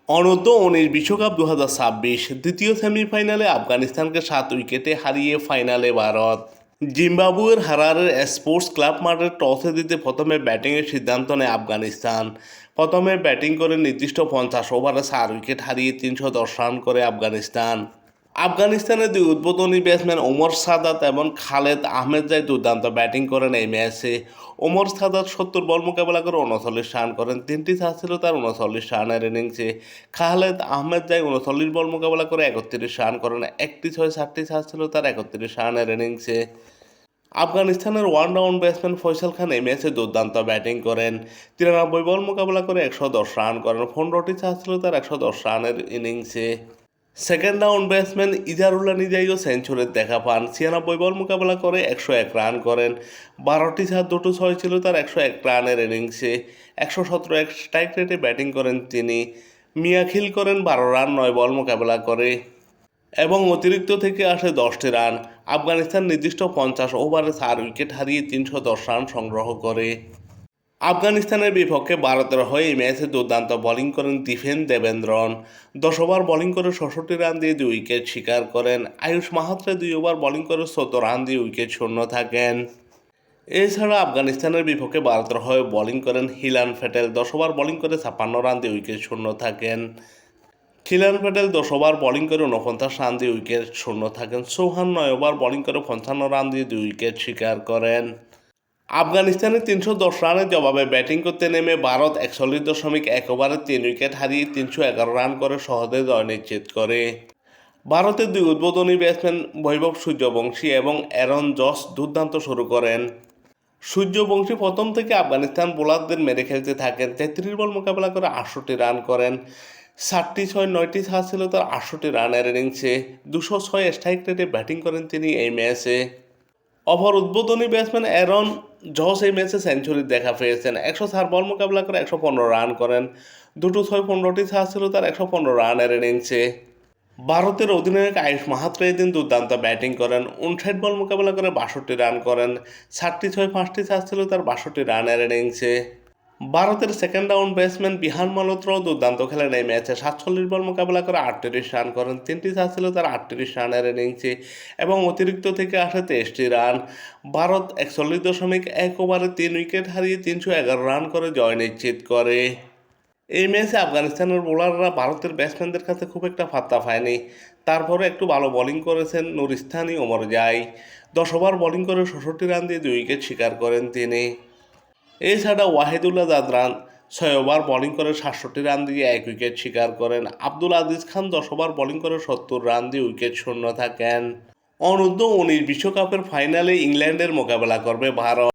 অনূর্ধ্ব-19 বিশ্বকাপ 2026 দ্বিতীয় সেমিফাইনালে আফগানিস্তানকে 7 উইকেটে হারিয়ে ফাইনালে ভারত। জিম্বাবুয়ের হারারের স্পোর্টস ক্লাব মাঠে টসে জিতে প্রথমে ব্যাটিংয়ের সিদ্ধান্ত নেয় আফগানিস্তান। প্রথমে ব্যাটিং করে নির্দিষ্ট 50 ওভারে 4 উইকেট হারিয়ে 310 রান করে আফগানিস্তান। আফগানিস্তানের দুই উদ্বোধনী ব্যাটসম্যান ওমর সাদাত এবং খালেদ আহমেদজাই দুর্দান্ত ব্যাটিং করেন এই ম্যাচে। ওমর সাদাত 70 বল মোকাবেলা করে 39 রান করেন, 3টি চার ছিল তার 39 রানের ইনিংসে। খালেদ আহমেদজাই 39 বল মোকাবেলা করে 31 রান করেন, একটি 6-4টি চার ছিল তার 31 রানের ইনিংসে। আফগানিস্তানের ওয়ান ডাউন ব্যাটসম্যান ফয়সাল খান এই ম্যাচে দুর্দান্ত ব্যাটিং করেন, 93 বল মোকাবেলা করে 110 রান করেন, 15টি চার ছিল তার 110 রানের ইনিংসে। সেকেন্ড ডাউন ব্যাটসম্যান ইজারুল্লাহ নিজাইও সেঞ্চুরির দেখা পান, 96 বল মোকাবেলা করে 101 রান করেন, 12টি চার 2টো 6 ছিল তার 101 রানের ইনিংসে। 117 স্ট্রাইক রেটে ব্যাটিং করেন তিনি। মিয়াখিল করেন 12 রান 9 বল মোকাবেলা করে এবং অতিরিক্ত থেকে আসে 10টি রান। আফগানিস্তান নির্দিষ্ট 50 ওভারে 4 উইকেট হারিয়ে 310 রান সংগ্রহ করে। আফগানিস্তানের বিপক্ষে ভারতের হয়ে এই ম্যাচে দুর্দান্ত বোলিং করেন দীপেন দেবেন্দ্রন। 10 ওভার বোলিং করে 66 রান দিয়ে 2 উইকেট শিকার করেন। আয়ুষ মাহাত্রে 2 ওভার বোলিং করে 14 রান দিয়ে উইকেট শূন্য থাকেন। এছাড়া আফগানিস্তানের বিপক্ষে ভারতের হয়ে বোলিং করেন হিলাল প্যাটেল, 10 ওভার বোলিং করে 56 রান দিয়ে উইকেট শূন্য থাকেন। হিলাল প্যাটেল 10 ওভার বোলিং করে 49 রান দিয়ে উইকেট শূন্য থাকেন। চৌহান 9 ওভার বোলিং করে 55 রান দিয়ে 2 উইকেট শিকার করেন। আফগানিস্তানের 310 রানের জবাবে ব্যাটিং করতে নেমে ভারত 41.1 ওভারে 3 উইকেট হারিয়ে 311 রান করে সহজে জয় নিশ্চিত করে। ভারতের দুই উদ্বোধনী ব্যাটসম্যান বৈভব সূর্যবংশী এবং অ্যারন জস দুর্দান্ত শুরু করেন। সূর্যবংশী প্রথম থেকে আফগানিস্তান বোলারদের মেরে খেলতে থাকেন, 33 বল মোকাবেলা করে 68 রান করেন, 7টি 6 9টি চার ছিল তার 68 রানের ইনিংসে। 206 স্ট্রাইক রেটে ব্যাটিং করেন তিনি এই ম্যাচে। অপর উদ্বোধনী ব্যাটসম্যান অ্যারন জস এই ম্যাচে সেঞ্চুরির দেখা পেয়েছেন, 104 বল মোকাবেলা করে 115 রান করেন, 2টো 6 15টি চার ছিল তার 115 রানের ইনিংসে। ভারতের অধিনায়ক আয়ুষ মাহাত্রে এদিন দুর্দান্ত ব্যাটিং করেন, 59 বল মোকাবেলা করে 62 রান করেন, 7টি 6 5টি চার ছিল তার 62 রানের ইনিংসে। ভারতের সেকেন্ড ডাউন ব্যাটসম্যান বিহান মালহোত্রাও দুর্দান্ত খেলেন এই ম্যাচে, 47 বল মোকাবেলা করে 38 রান করেন, 3টি চার ছিল তার 38 রানের ইনিংসে এবং অতিরিক্ত থেকে আসে 23টি রান। ভারত 41.1 ওভারে 3 উইকেট হারিয়ে 311 রান করে জয় নিশ্চিত করে। এই ম্যাচে আফগানিস্তানের বোলাররা ভারতের ব্যাটসম্যানদের কাছে খুব একটা পাত্তা পায়নি, তারপরে একটু ভালো বোলিং করেছেন নুরিস্তানি ওমরজাই। 10 ওভার বোলিং করে 66 রান দিয়ে 2 উইকেট শিকার করেন তিনি। এছাড়া ওয়াহিদুল্লাহ জাদরান 6 ওভার বোলিং করে 67 রান দিয়ে 1 উইকেট শিকার করেন। আব্দুল আজিজ খান 10 ওভার বোলিং করে 70 রান দিয়ে উইকেট শূন্য থাকেন। অনূর্ধ্ব-19 বিশ্বকাপের ফাইনালে ইংল্যান্ডের মোকাবেলা করবে ভারত।